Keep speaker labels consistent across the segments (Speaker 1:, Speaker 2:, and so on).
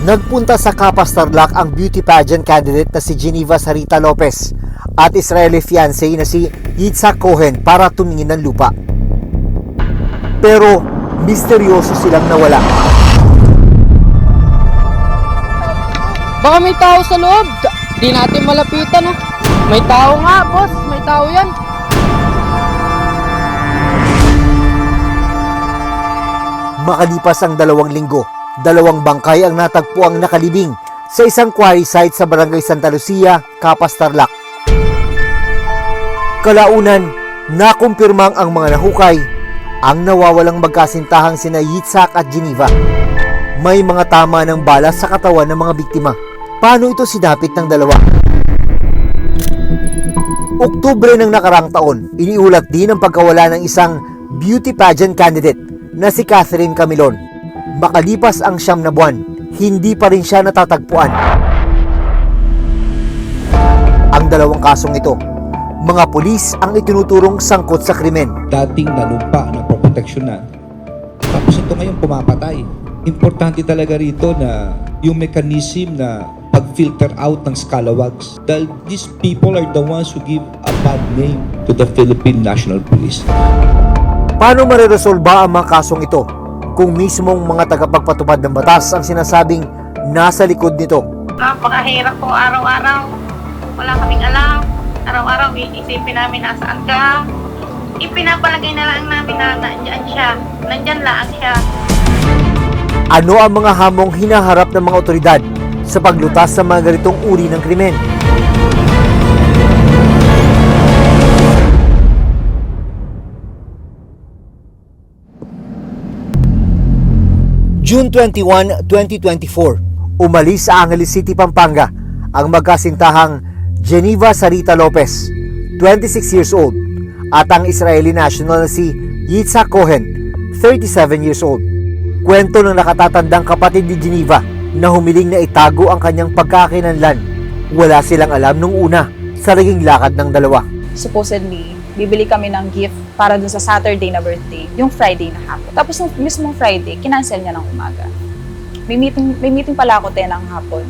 Speaker 1: Nagpunta sa Kapas Tarlac ang beauty pageant candidate na si Geneva Sarita Lopez at Israeli fiancé na si Yitzhak Cohen para tumingin ng lupa. Pero misteryoso silang nawala.
Speaker 2: Baka may tao sa loob. Di natin malapitan. May tao nga, boss. May tao yan.
Speaker 1: Makalipas ang 2 linggo, 2 bangkay ang natagpuang nakalibing sa isang quarry site sa Barangay Santa Lucia, Kapas Tarlac. Kalaunan, nakumpirmang ang mga nahukay ang nawawalang magkasintahang sina Yitzhak at Geneva. May mga tama ng bala sa katawan ng mga biktima. Paano ito sinapit ng dalawa? Oktubre ng nakarang taon, iniulat din ang pagkawala ng isang beauty pageant candidate na si Catherine Camilon. Makalipas ang 9 na buwan, hindi pa rin siya natatagpuan. Ang 2 kasong ito, mga pulis ang itinuturong sangkot sa krimen.
Speaker 3: Dating nanumpa na proteksyonan, tapos ito ngayon pumapatay. Importante talaga rito na yung mechanism na pag-filter out ng scalawags, dahil these people are the ones who give a bad name to the Philippine National Police.
Speaker 1: Paano mareresolba ang mga kasong ito kung mismong mga tagapagpatupad ng batas ang sinasabing nasa likod nito?
Speaker 4: Napakahirap po araw-araw. Wala kaming alam. Araw-araw iisipin namin nasaan ka. Ipinapalagay na lang namin na nandyan siya. Nandyan lang siya.
Speaker 1: Ano ang mga hamong hinaharap ng mga otoridad sa paglutas sa mga ganitong uri ng krimen? June 21, 2024, umalis sa Angeles City, Pampanga ang magkasintahang Geneva Sarita Lopez, 26 years old, at ang Israeli national na si Yitzhak Cohen, 37 years old. Kwento ng nakatatandang kapatid ni Geneva na humiling na itago ang kanyang pagkakinanlan. Wala silang alam nung una sa naging lakad ng dalawa.
Speaker 5: Supposedly, bibili kami ng gift para dun sa Saturday na birthday, yung Friday na hapon. Tapos nung mismong Friday, kinancel niya ng umaga. May meeting pala ako 10 ng hapon.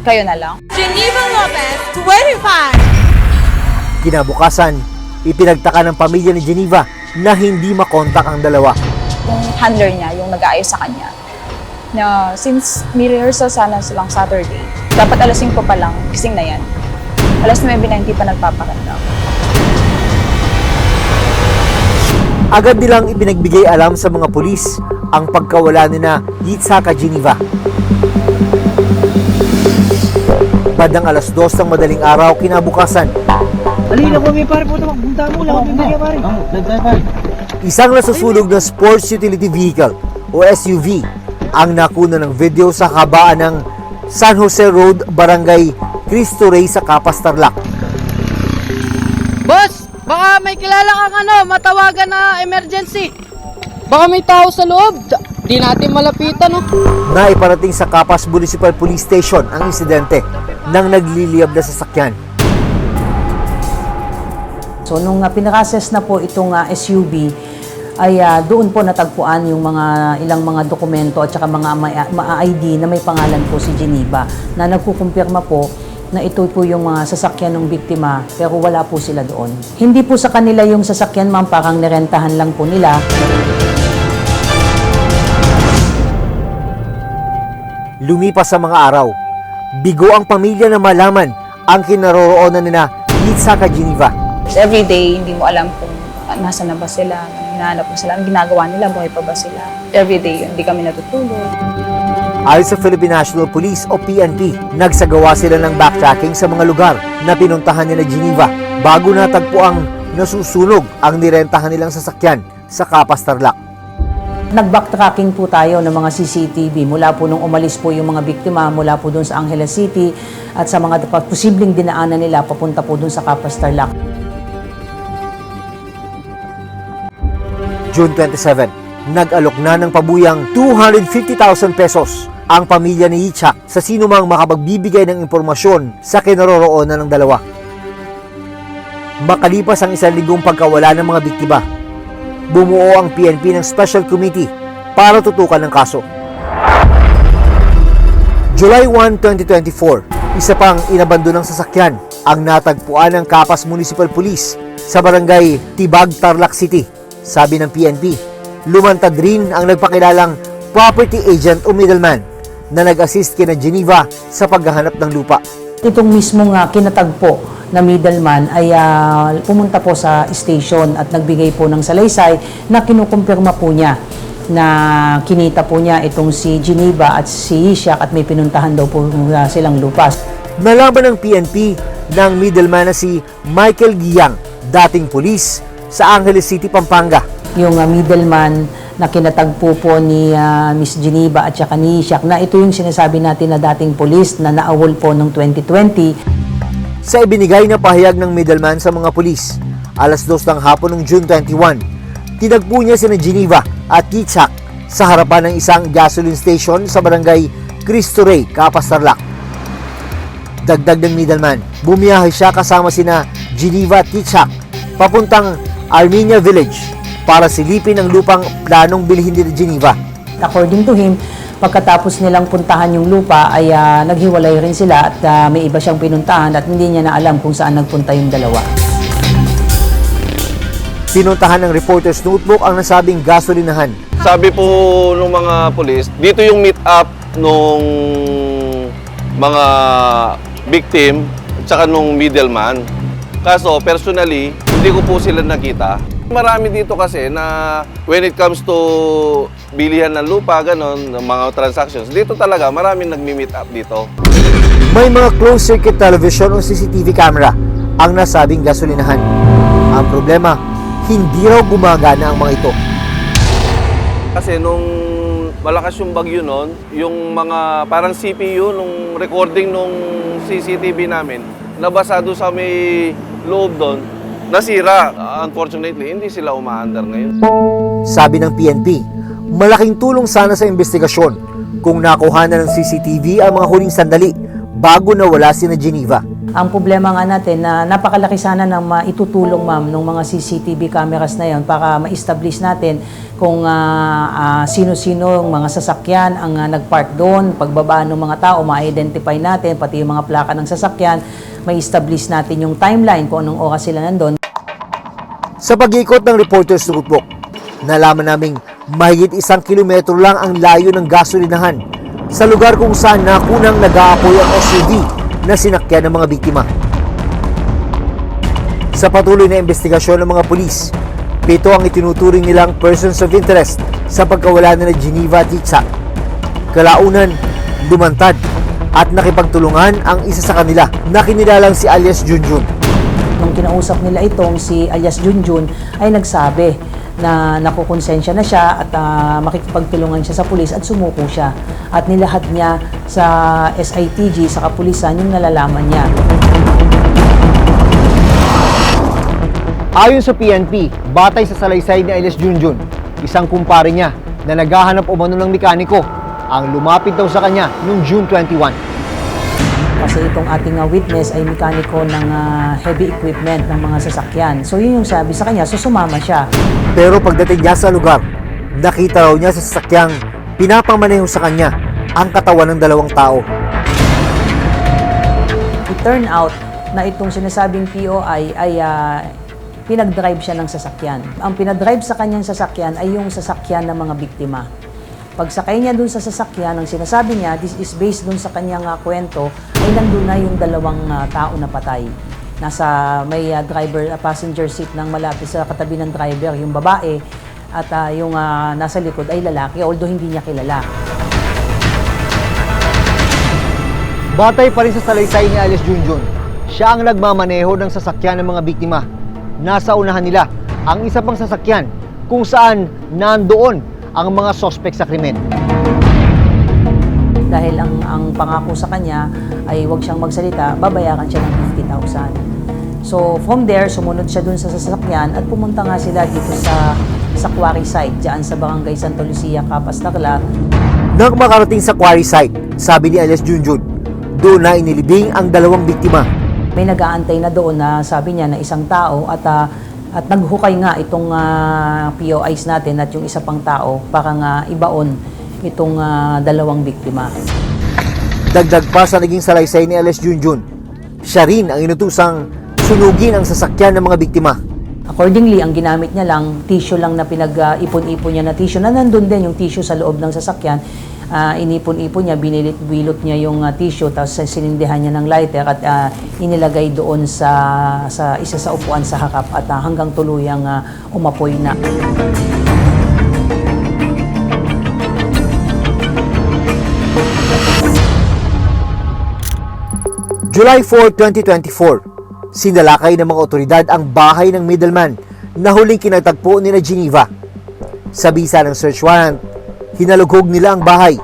Speaker 5: Kayo na lang.
Speaker 6: Geneva Lopez, 25!
Speaker 1: Kinabukasan, ipinagtaka ng pamilya ni Geneva na hindi makontak ang dalawa.
Speaker 5: Yung handler niya, yung nag-aayos sa kanya, na since may rehearsal sana silang Saturday, dapat alas 5 pa lang, gising na yan. Alas 9 na hindi pa nagpapakanda.
Speaker 1: Agad nilang ipinagbigay alam sa mga pulis ang pagkawala ni na Yitzhak at Geneva. Bandang alas 2 ng madaling araw kinabukasan,
Speaker 7: Alina po, may pare po ito. Punta mo lang. Pare.
Speaker 1: isang nasusunog na sports utility vehicle o SUV ang nakuna ng video sa kabaan ng San Jose Road, Barangay Cristo Rey sa Kapas Tarlac.
Speaker 2: Boss, baka may kilala kang matawagan na emergency. Baka may tao sa loob. Di natin malapitan.
Speaker 1: Naiparating sa Kapas Municipal Police Station ang insidente ng nagliliyab na sasakyan.
Speaker 7: So, nung pinaka-assess na po itong SUV, ay doon po natagpuan yung ilang mga dokumento at saka mga ID na may pangalan po si Geneva na nagkukumpirma po na ito po yung mga sasakyan ng biktima pero wala po sila doon. Hindi po sa kanila yung sasakyan, ma'am, parang nirentahan lang po nila.
Speaker 1: Lumipas sa mga araw, bigo ang pamilya na malaman ang kinaroroonan ni na Yitzhak at Geneva.
Speaker 5: Every day, hindi mo alam kung nasa na ba sila, hinahanap mo sila, ang ginagawa nila, buhay pa ba sila. Every day, hindi kami natutulog.
Speaker 1: Ayon sa Philippine National Police o PNP, nagsagawa sila ng backtracking sa mga lugar na pinuntahan ni na Geneva bago natagpo ang nasusunog ang nirentahan nilang sasakyan sa Kapas Tarlac.
Speaker 7: Nag-backtracking po tayo ng mga CCTV mula po nung umalis po yung mga biktima mula po doon sa Angeles City at sa mga posibleng dinaanan nila papunta po doon sa Kapas Tarlac.
Speaker 1: June 27, nag-alok na ng pabuyang 250,000 pesos ang pamilya ni Yitzhak sa sinumang makapagbibigay ng impormasyon sa kinaroroonan ng dalawa. Makalipas ang 1 linggong pagkawala ng mga biktima, bumuo ang PNP ng Special Committee para tutukan ng kaso. July 1, 2024, isa pang inabandonang sasakyan ang natagpuan ng Capas Municipal Police sa barangay Tibag, Tarlac City. Sabi ng PNP, lumantad rin ang nagpakilalang property agent o middleman na nag-assist kina Geneva sa paghahanap ng lupa.
Speaker 7: Itong mismong kinatagpo na middleman ay pumunta po sa station at nagbigay po ng salaysay na kinukumpirma po niya na kinita po niya itong si Geneva at si Ishak at may pinuntahan daw po silang lupa.
Speaker 1: Nalaman ng PNP ng middleman na si Michael Giyang, dating pulis sa Angeles City, Pampanga.
Speaker 7: Yung middleman na kinatagpo po ni Miss Geneva at saka ni Ishak na ito yung sinasabi natin na dating pulis na naawol po noong 2020.
Speaker 1: Sa ibinigay na pahayag ng middleman sa mga pulis, alas 2 ng hapon ng June 21, tinagpo niya sina Geneva at Ishak sa harapan ng isang gasoline station sa barangay Cristo Rey, Capas, Tarlac. Dagdag ng middleman, bumiyahe siya kasama sina Geneva at Ishak papuntang Armenia Village para silipin ang lupang planong bilhin ni Geneva.
Speaker 7: According to him, pagkatapos nilang puntahan yung lupa ay naghiwalay rin sila at may iba siyang pinuntahan at hindi niya na alam kung saan nagpunta yung dalawa.
Speaker 1: Pinuntahan ng Reporter's Notebook ang nasabing gasolinahan.
Speaker 8: Sabi po ng mga polis, dito yung meet up nung mga victim at saka nung middleman. Kaso personally, hindi ko po sila nakita. Marami dito kasi na when it comes to bilihan ng lupa, ganon, ng mga transactions, dito talaga maraming nagmi-meet up dito.
Speaker 1: May mga closed-circuit television o CCTV camera ang nasabing gasolinahan. Ang problema, hindi raw gumagana ang mga ito.
Speaker 8: Kasi nung malakas yung bagyo noon, yung mga parang CPU, nung recording nung CCTV namin, nabasa doon sa may loob doon, nasira. Unfortunately, hindi sila umaandar ngayon.
Speaker 1: Sabi ng PNP, malaking tulong sana sa investigasyon kung nakuha na ng CCTV ang mga huling sandali bago nawala sina Geneva.
Speaker 7: Ang problema nga natin na napakalaki sana ng maitutulong ma'am ng mga CCTV cameras na yon para ma-establish natin kung sino-sino ang mga sasakyan ang nagpark doon, pagbaba ng mga tao, ma-identify natin, pati yung mga plaka ng sasakyan, ma-establish natin yung timeline kung anong oras sila nandun.
Speaker 1: Sa pag-ikot ng Reporter's Notebook, nalaman naming mahigit 1 kilometro lang ang layo ng gasolinahan sa lugar kung saan nakunang nag-aapoy ang SUV na sinakyan ng mga biktima. Sa patuloy na investigasyon ng mga pulis, 7 ang itinuturing nilang persons of interest sa pagkawala nila Geneva at Ishak. Kalaunan, lumantad at nakipagtulungan ang isa sa kanila na kinilalang si alias Junjun.
Speaker 7: Nung kinausap nila itong si alias Junjun ay nagsabi na nakukonsensya na siya at makikipagtulungan siya sa pulis at sumuko siya. At nilahad niya sa SITG, sa kapulisan, yung nalalaman niya.
Speaker 1: Ayon sa PNP, batay sa salaysay ni alias Junjun, isang kumpare niya na naghahanap umano ng mekaniko ang lumapit daw sa kanya noong June 21.
Speaker 7: Kasi itong ating witness ay mekaniko ng heavy equipment ng mga sasakyan. So yun yung sabi sa kanya, so sumama siya.
Speaker 1: Pero pagdating niya sa lugar, nakita raw niya sa sasakyang pinapamaneho sa kanya ang katawan ng 2 tao.
Speaker 7: It turned out na itong sinasabing POI ay pinag-drive siya ng sasakyan. Ang pinag-drive sa kanyang sasakyan ay yung sasakyan ng mga biktima. Pagsakay niya dun sa sasakyan, ang sinasabi niya, this is based dun sa kanyang kwento, ay nandun na yung 2 tao na patay. Nasa may passenger seat ng malapit sa katabi ng driver, yung babae, at yung nasa likod ay lalaki, although hindi niya kilala.
Speaker 1: Batay pa rin sa salaysay ni alias Junjun, siya ang nagmamaneho ng sasakyan ng mga biktima. Nasa unahan nila ang isa pang sasakyan kung saan nandoon ang mga sospek sa krimen.
Speaker 7: Dahil ang pangako sa kanya ay huwag siyang magsalita, babayaran siya ng 50,000. So from there, sumunod siya dun sa sasakyan at pumunta nga sila dito sa quarry site, dyan sa barangay Santa Lucia, Capas, Tarlac.
Speaker 1: Nang makarating sa quarry site, sabi ni alias Junjun, doon na inilibing ang 2 biktima.
Speaker 7: May nag-aantay na doon na sabi niya na isang tao at At naghukay nga itong POIs natin at yung isa pang tao para nga ibaon itong dalawang biktima.
Speaker 1: Dagdag pa sa naging salaysay ni Alice Junjun, siya rin ang inutusang sunugin ang sasakyan ng mga biktima.
Speaker 7: Accordingly, ang ginamit niya lang, tissue lang na pinag-ipon-ipon niya na tissue, na nandun din yung tissue sa loob ng sasakyan. Inipon-ipon niya, binilit-bilot niya yung tissue, tapos sinindihan niya ng lighter at inilagay doon sa isa sa upuan sa harap at hanggang tuluyang umapoy na.
Speaker 1: July 4, 2024, sinalakay ng mga otoridad ang bahay ng middleman na huling kinatagpo ni na Geneva. Sa bisa ng search warrant, hinalughog nila ang bahay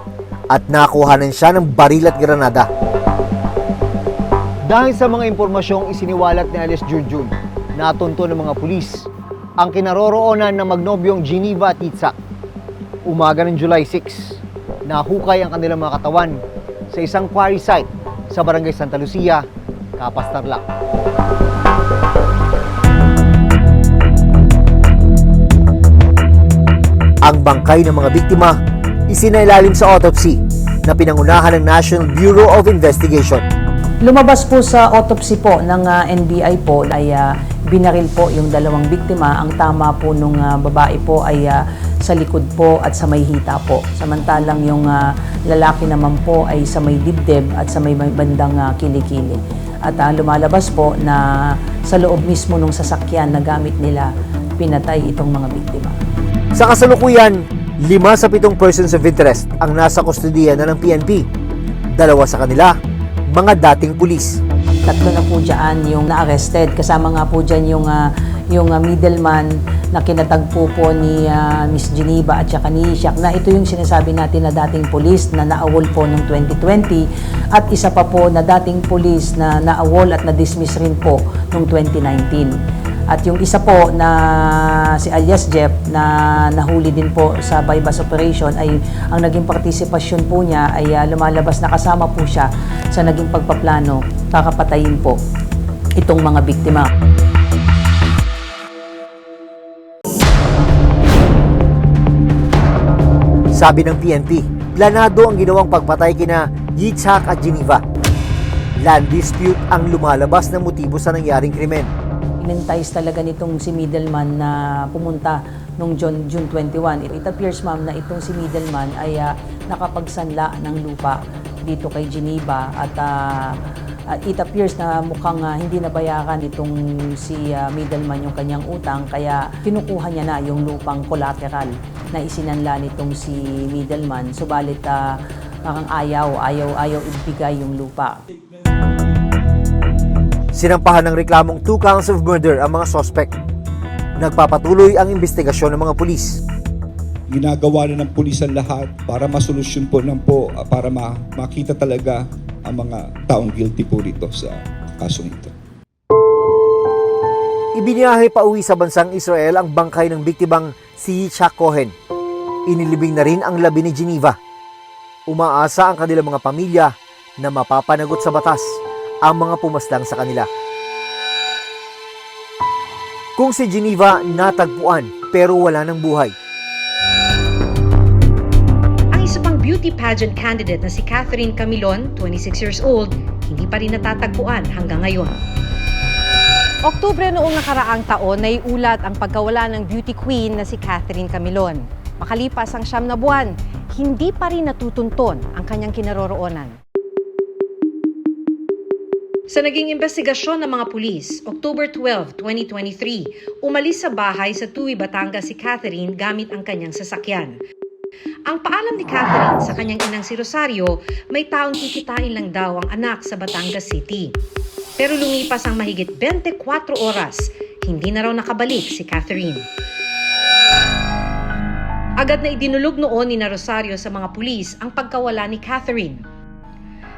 Speaker 1: at nakuhanan siya ng baril at granada. Dahil sa mga impormasyong isiniwalat ni Alice Junjun, natunto ng mga pulis ang kinaroroonan ng magnobyong Geneva at Itzhak. Umaga ng July 6, nahukay ang kanilang mga katawan sa isang quarry site sa Barangay Santa Lucia, Capas, Tarlac. Ang bangkay ng mga biktima isinailalim sa autopsy na pinangunahan ng National Bureau of Investigation.
Speaker 7: Lumabas po sa autopsy po ng NBI po ay binaril po yung dalawang biktima. Ang tama po nung babae po ay sa likod po at sa may hita po. Samantalang yung lalaki naman po ay sa may dibdib at sa may bandang kilikili. At lumalabas po na sa loob mismo ng sasakyan na gamit nila, pinatay itong mga biktima.
Speaker 1: Sa kasalukuyan, 5 sa 7 persons of interest ang nasa kustodiya na ng PNP. 2 sa kanila, mga dating pulis.
Speaker 7: 3 na po dyan yung na-arrested. Kasama nga po dyan yung middleman na kinatagpo po ni Miss Geneva at saka ni Ishak, na ito yung sinasabi natin na dating pulis na naawol po noong 2020 at isa pa po na dating pulis na naawol at na-dismiss rin po noong 2019. At yung isa po na si alias Jeff na nahuli din po sa bypass operation ay ang naging partisipasyon po niya ay lumalabas na kasama po siya sa naging pagpaplano kakapatayin po itong mga biktima.
Speaker 1: Sabi ng PNP, planado ang ginawang pagpatay kina Itzhak at Geneva. Land dispute ang lumalabas na motibo sa nangyaring krimen.
Speaker 7: Inentice talaga nitong si middleman na pumunta noong June 21. It appears, ma'am, na itong si middleman ay nakapagsanla ng lupa dito kay Geneva at it appears na mukhang hindi nabayaran itong si middleman yung kanyang utang, kaya kinukuha niya na yung lupang collateral na isinanla nitong si middleman. Subalit parang ayaw ibigay yung lupa.
Speaker 1: Sinampahan ng reklamong 2 counts of murder ang mga suspect. Nagpapatuloy ang investigasyon ng mga pulis.
Speaker 3: Ginagawa na ng pulis ang lahat para masolusyon po para makita talaga ang mga taong guilty po rito sa kasong ito.
Speaker 1: Ibiniyahe pa uwi sa bansang Israel ang bangkay ng biktimang si Yitzhak Cohen. Inilibing na rin ang labi ni Geneva. Umaasa ang kanilang mga pamilya na mapapanagot sa batas ang mga pumaslang sa kanila. Kung si Geneva natagpuan pero wala ng buhay.
Speaker 9: Ang isa pang beauty pageant candidate na si Catherine Camilon, 26 years old, hindi pa rin natatagpuan hanggang ngayon.
Speaker 6: Oktubre noong nakaraang taon, naiulat ang pagkawala ng beauty queen na si Catherine Camilon. Makalipas ang 9 na buwan, hindi pa rin natutunton ang kanyang kinaroroonan.
Speaker 9: Sa naging investigasyon ng mga pulis, October 12, 2023, umalis sa bahay sa Tuwi, Batangas si Catherine gamit ang kanyang sasakyan. Ang paalam ni Catherine sa kanyang inang si Rosario, may taong kikitain lang daw ang anak sa Batangas City. Pero lumipas ang mahigit 24 oras, hindi na raw nakabalik si Catherine. Agad na idinulog noon ni Rosario sa mga pulis ang pagkawala ni Catherine.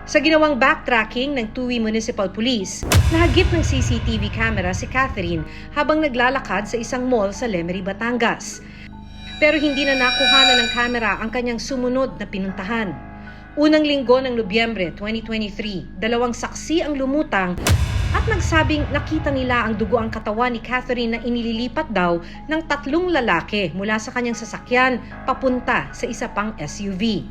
Speaker 9: Sa ginawang backtracking ng Tuwi Municipal Police, nahagip ng CCTV camera si Catherine habang naglalakad sa isang mall sa Lemery, Batangas. Pero hindi na nakuhanan ng camera ang kanyang sumunod na pinuntahan. Unang linggo ng Nobyembre 2023, 2 saksi ang lumutang at nagsabing nakita nila ang dugo ang katawan ni Catherine na inililipat daw ng 3 lalaki mula sa kanyang sasakyan papunta sa isa pang SUV.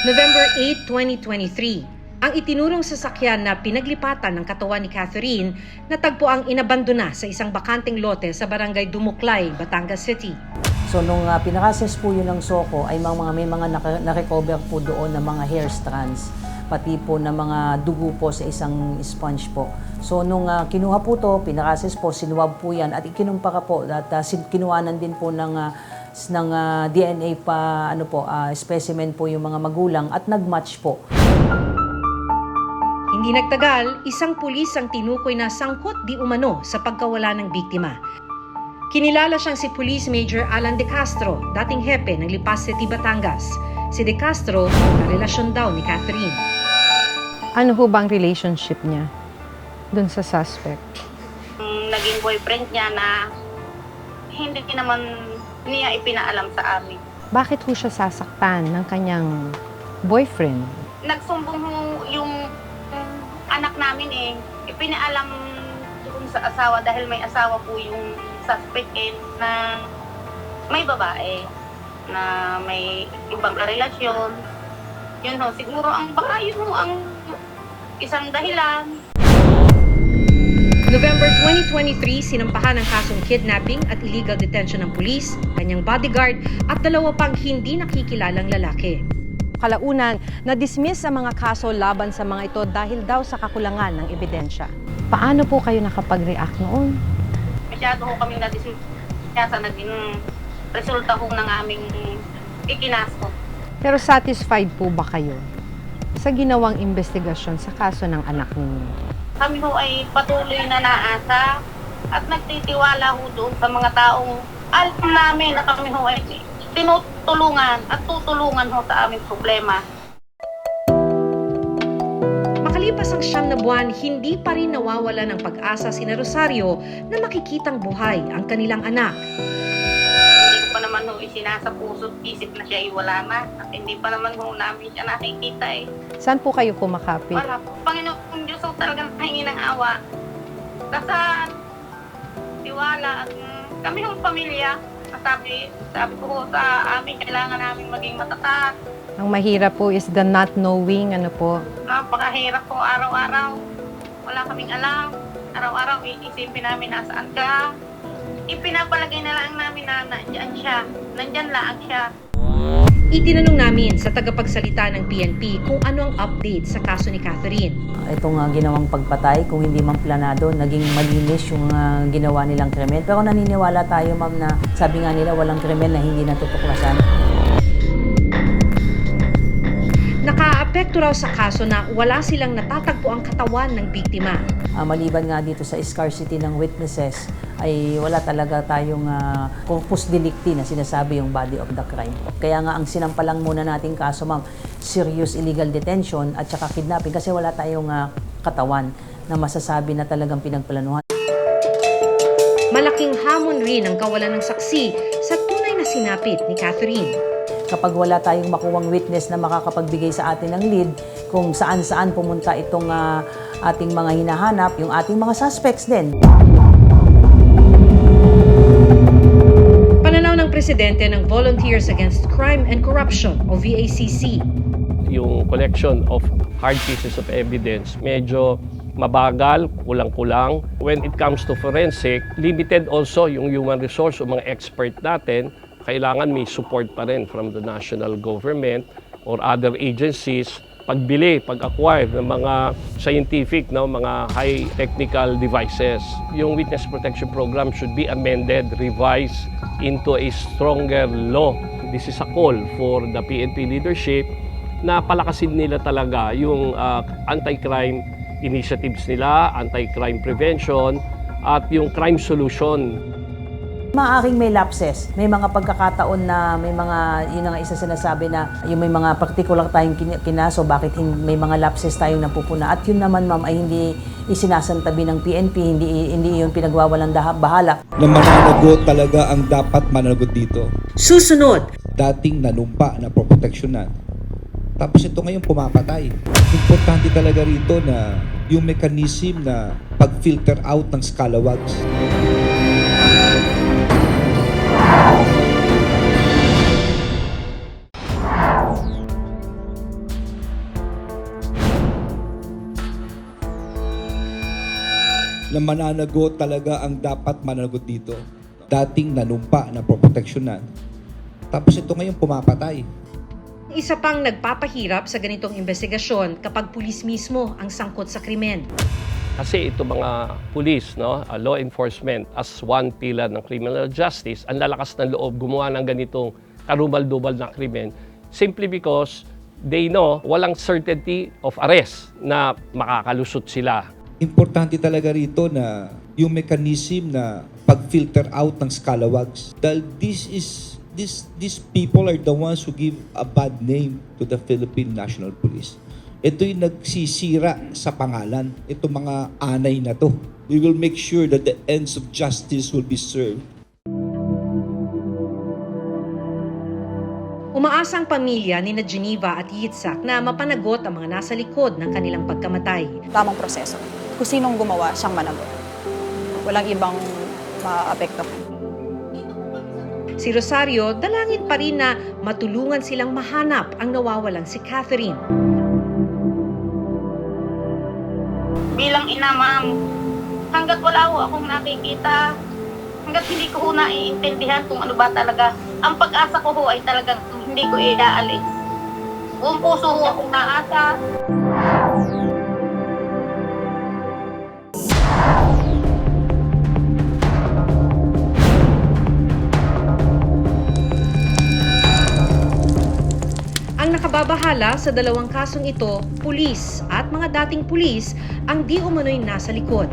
Speaker 9: November 8, 2023, ang itinurong sasakyan na pinaglipatan ng katawan ni Catherine natagpo ang inabandona sa isang bakanteng lote sa barangay Dumuklay, Batangas City.
Speaker 7: So nung pinakases po yun ng SOCO ay may mga na-recover po doon na mga hair strands, pati po na mga dugo po sa isang sponge po. So nung kinuha po to, pinakases po, sinuwab po yan at ikinumpara po at kinuhanan din po ng DNA pa specimen po yung mga magulang at nagmatch po.
Speaker 9: Hindi nagtagal, isang pulis ang tinukoy na sangkot di umano sa pagkawala ng biktima. Kinilala siyang si Police Major Alan De Castro, dating hepe ng Lipas City, Batangas. Si De Castro, karelasyon daw ni Catherine.
Speaker 6: Ano ho bang relationship niya dun sa suspect?
Speaker 4: Naging boyfriend niya na hindi naman niya ipinaalam sa amin.
Speaker 6: Bakit ho siya sasaktan ng kanyang boyfriend?
Speaker 4: Nagsumbong yung anak namin ipinaalam doon sa asawa dahil may asawa po yung suspect na may babae na may ibang relasyon. Yun ho, siguro baka yun ho ang isang dahilan.
Speaker 9: November 2023, sinampahan ng kasong kidnapping at illegal detention ng pulis, kanyang bodyguard at 2 pang hindi nakikilalang lalaki.
Speaker 6: Kalaunan, na-dismiss ang mga kaso laban sa mga ito dahil daw sa kakulangan ng ebidensya. Paano po kayo nakapag-react noon?
Speaker 4: Masyado ho kaming nadismiss sa naging resulta ho ng aming ikinaso.
Speaker 6: Pero satisfied po ba kayo sa ginawang investigasyon sa kaso ng anak ninyo?
Speaker 4: Kami ho ay patuloy na naasa at nagtitiwala ho doon sa mga taong alam namin na kami ho ay tinutulungan at tutulungan ho sa aming problema.
Speaker 9: Makalipas ang 9 na buwan, hindi pa rin nawawala ng pag-asa sina Rosario na makikitang buhay ang kanilang anak.
Speaker 4: Hindi ko pa naman ho isinasa puso't isip na siya iwala na at hindi pa naman ho namin siya nakikita
Speaker 6: Saan po kayo kumakapit?
Speaker 4: Wala po. Panginoon Diyos ho talagang nahingi ng awa. Dasal, tiwala at kami hong pamilya. Sabi ko ho sa amin, kailangan namin maging matatag.
Speaker 6: Ang mahirap po is the not knowing,
Speaker 4: Napakahirap po araw-araw. Wala kaming alam. Araw-araw iisipin namin nasaan ka. Ipinapalagay na lang namin na nandyan siya. Nandyan lang siya.
Speaker 9: Itinanong namin sa tagapagsalita ng PNP kung ano ang update sa kaso ni Catherine.
Speaker 7: Itong ginawang pagpatay, kung hindi man planado, naging malinis yung ginawa nilang krimen. Pero naniniwala tayo, ma'am, na sabi nga nila walang krimen na hindi natutuklasan.
Speaker 9: Nakaapekto raw sa kaso na wala silang natatagpo ang katawan ng biktima.
Speaker 7: Maliban nga dito sa scarcity ng witnesses, ay wala talaga tayong corpus delicti na sinasabi yung body of the crime. Kaya nga ang sinampalang muna nating kaso, ma'am, serious illegal detention at saka kidnapping kasi wala tayong katawan na masasabi na talagang pinagplanuhan.
Speaker 9: Malaking hamon rin ang kawalan ng saksi sa tunay na sinapit ni Catherine.
Speaker 7: Kapag wala tayong makuwang witness na makakapagbigay sa atin ng lead kung saan-saan pumunta itong ating mga hinahanap, yung ating mga suspects din.
Speaker 9: Pananaw ng presidente ng Volunteers Against Crime and Corruption o VACC.
Speaker 10: Yung collection of hard pieces of evidence medyo mabagal, kulang-kulang. When it comes to forensic, limited also yung human resource o mga expert natin. Kailangan may support pa rin from the national government or other agencies. Pagbili, pag-acquire ng mga scientific, mga high technical devices. Yung witness protection program should be amended, revised into a stronger law. This is a call for the PNP leadership na palakasin nila talaga yung anti-crime initiatives nila, anti-crime prevention, at yung crime solution.
Speaker 7: Maaaring may lapses. May mga pagkakataon na may mga, yun ang isa sinasabi na yung may mga particular tayong kinaso, bakit may mga lapses tayong napupuna. At yun naman, ma'am, ay hindi isinasantabi ng PNP, hindi yun pinagwawalang bahala.
Speaker 3: Na mananagot talaga ang dapat mananagot dito.
Speaker 9: Susunod,
Speaker 3: Dating nanumpa na proteksyonan. Tapos ito ngayon pumapatay. Importante talaga rito na yung mechanism na pag-filter out ng scalawags. Na mananagot talaga ang dapat mananagot dito. Dating nanumpa na proteksyonan. Tapos ito ngayon pumapatay.
Speaker 9: Isa pang nagpapahirap sa ganitong investigasyon kapag pulis mismo ang sangkot sa krimen.
Speaker 10: Kasi ito mga police, no, law enforcement as one pillar ng criminal justice, ang lalakas ng loob gumawa ng ganitong karumal-dumal na krimen simply because they know walang certainty of arrest na makakalusot sila.
Speaker 3: Importante talaga rito na yung mechanism na pag-filter out ng scalawags. Dahil these people are the ones who give a bad name to the Philippine National Police. Ito yung nagsisira sa pangalan. Ito mga anay na to. We will make sure that the ends of justice will be served.
Speaker 9: Umaasa ang pamilya ni Geneva at Yitzhak na mapanagot ang mga nasa likod ng kanilang pagkamatay.
Speaker 5: Tamang proseso. Kung sinong gumawa, siyang managot. Walang ibang maapekto.
Speaker 9: Si Rosario, dalangin pa rin na matulungan silang mahanap ang nawawalang si Catherine.
Speaker 4: Bilang ina, ma'am, hanggat wala ho akong nakikita, hanggat hindi ko ho naiintindihan kung ano ba talaga, ang pag-asa ko ho ay talagang hindi ko iaalis. Buong puso ho akong naasa.
Speaker 9: Ang nakababahala sa dalawang kasong ito, pulis at mga dating pulis ang di umano'y nasa likod.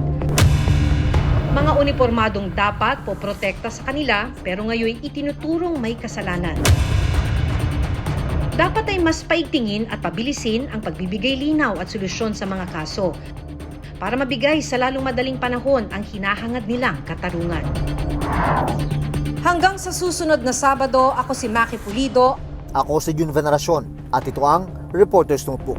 Speaker 9: Mga uniformadong dapat poprotekta sa kanila pero ngayon itinuturong may kasalanan. Dapat ay mas paigtingin at pabilisin ang pagbibigay linaw at solusyon sa mga kaso para mabigay sa lalong madaling panahon ang hinahangad nilang katarungan. Hanggang sa susunod na Sabado, ako si Maki Pulido.
Speaker 1: Ako si Jun Veneracion at ito ang Reporter's Notebook.